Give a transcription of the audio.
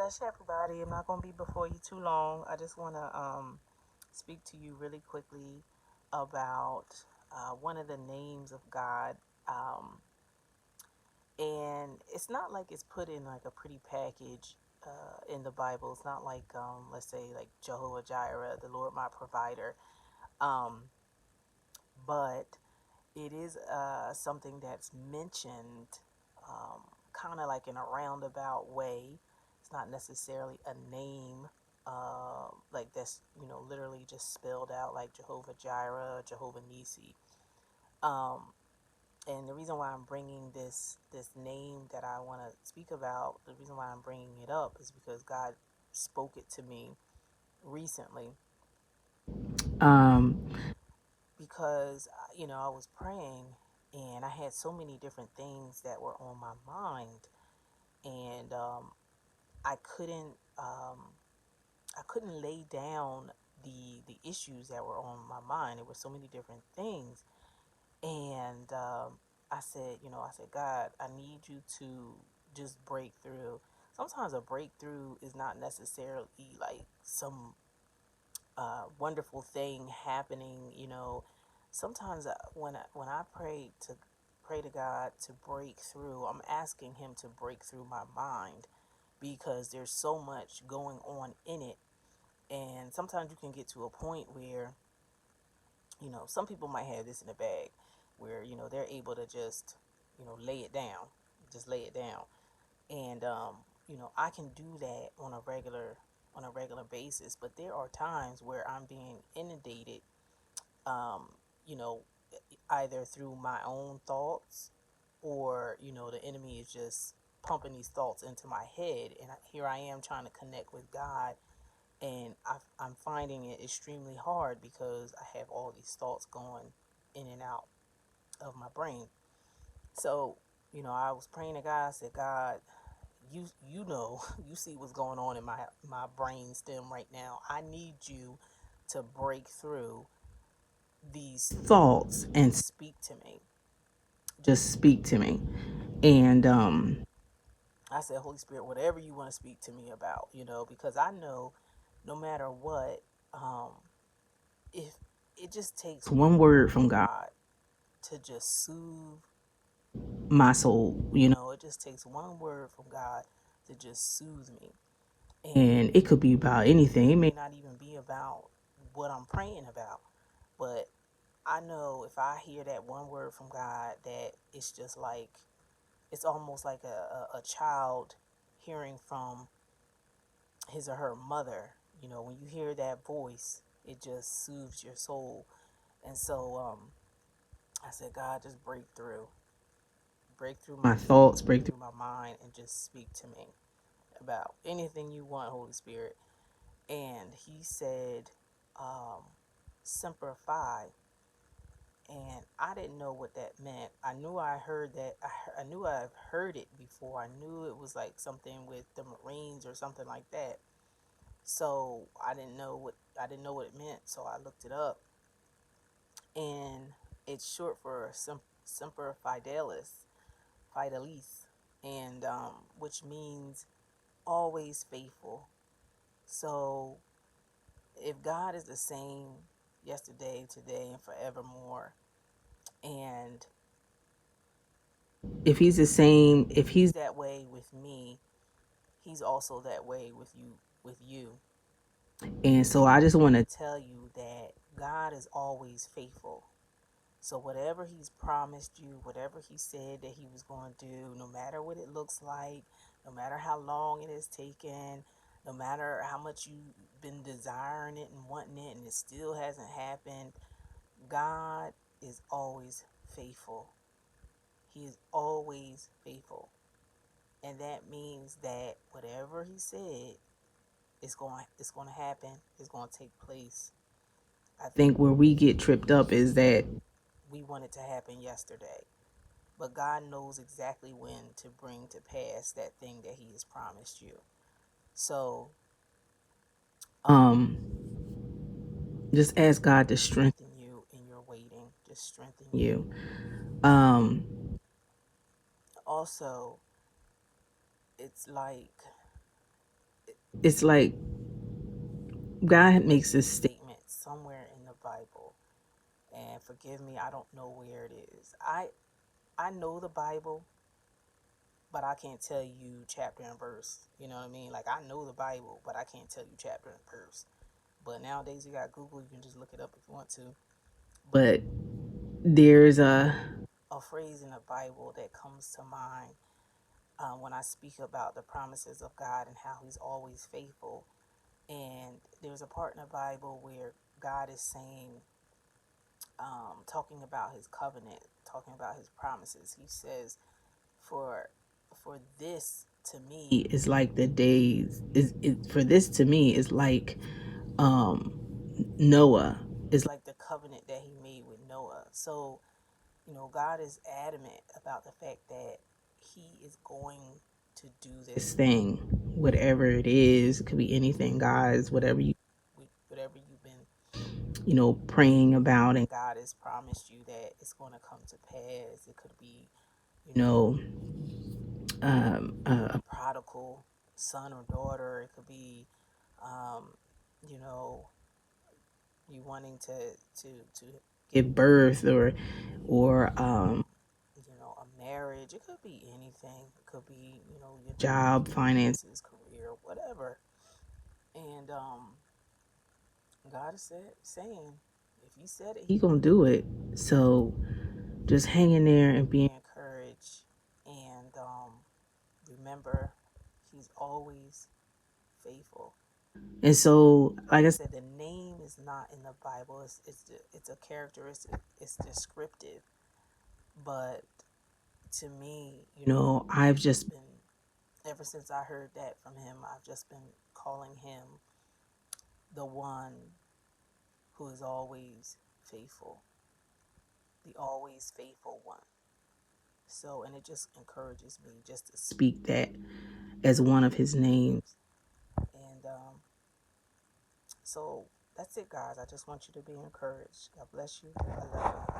bless you, everybody. I'm not going to be before you too long. I just want to speak to you really quickly about one of the names of God. Um, and it's not like it's put in like a pretty package in the Bible. It's not like, let's say, like Jehovah Jireh, the Lord my provider. Um, but it is something that's mentioned kind of like in a roundabout way. It's not necessarily a name like that's, literally just spelled out like Jehovah Jireh, Jehovah Nisi. Um, and the reason why I'm bringing this name that I want to speak about, the reason why I'm bringing it up is because God spoke it to me recently. Um, because I was praying and I had so many different things that were on my mind, and I couldn't um, I couldn't lay down the issues that were on my mind. There were so many different things, and I said, God, I need you to just break through. Sometimes a breakthrough is not necessarily like some wonderful thing happening. Sometimes when I pray to God to break through, I'm asking Him to break through my mind because there's so much going on in it, and sometimes you can get to a point where some people might have this in the bag, where they're able to just lay it down, just lay it down, and I can do that on a regular basis, but there are times where I'm being inundated, um, you know, either through my own thoughts, or the enemy is just pumping these thoughts into my head, and here I am trying to connect with God, and I'm finding it extremely hard because I have all these thoughts going in and out of my brain. So I was praying to God. I said, God, you know, you see what's going on in my brain stem right now. I need you to break through these thoughts and speak to me. Just speak to me. And I said, Holy Spirit, whatever you want to speak to me about, because I know no matter what, um, if it just takes one word from God to just soothe my soul, it just takes one word from God to just soothe me. And it could be about anything. It may not even be about what I'm praying about, but I know if I hear that one word from God, that it's just like, it's almost like a child hearing from his or her mother. When you hear that voice, it just soothes your soul. And so I said, God, just break through my thoughts, break through my mind, and just speak to me about anything you want, Holy Spirit. And He said, um, Semper Fi, and I didn't know what that meant. I knew I heard that. I knew I've heard it before. I knew it was like something with the Marines or something like that. So I didn't know what it meant. So I looked it up, and it's short for Semper Fidelis, and which means always faithful. So if God is the same yesterday, today, and forevermore, and if He's that way with me, He's also that way with you. And so I just want to tell you that God is always faithful. So whatever He's promised you, whatever He said that He was going to do, no matter what it looks like, no matter how long it has taken, no matter how much you've been desiring it and wanting it and it still hasn't happened, God is always faithful. He is always faithful. And that means that whatever He said, it's going to happen. It's going to take place. I think where we get tripped up is that we want it to happen yesterday. But God knows exactly when to bring to pass that thing that He has promised you. So, um, just ask God to strengthen you in your waiting. Just strengthen you. Um, Also, it's like It's like God makes this statement somewhere in the Bible, and forgive me, I don't know where it is. I know the Bible, but I can't tell you chapter and verse. You know what I mean? Like, I know the Bible, but I can't tell you chapter and verse. But nowadays you got Google, you can just look it up if you want to. But there's a phrase in the Bible that comes to mind when I speak about the promises of God and how He's always faithful. And there's a part in the Bible where God is saying, talking about His covenant, talking about His promises. He says, "For this to me is like the days. For this to me is like um, Noah. Is like the covenant that He made with Noah." So God is adamant about the fact that He is going to do this thing, whatever it is. It could be anything, guys. Whatever you've been, praying about, and God has promised you that it's going to come to pass. It could be, you know, a prodigal son or daughter. It could be, um, you know, you wanting to give birth, or a marriage. It could be anything. It could be your job, finances, career, whatever. And God is saying, if He said it, He gonna do it. So just hang in there and be encouraged. And remember, He's always faithful. And so, like I said, the name is not in the Bible. It's a characteristic. It's descriptive. But to me, I've just been, ever since I heard that from Him, I've just been calling Him the one who is always faithful, the always faithful one. So, and it just encourages me just to speak that as one of His names. And so that's it, guys. I just want you to be encouraged. God bless you. I love you.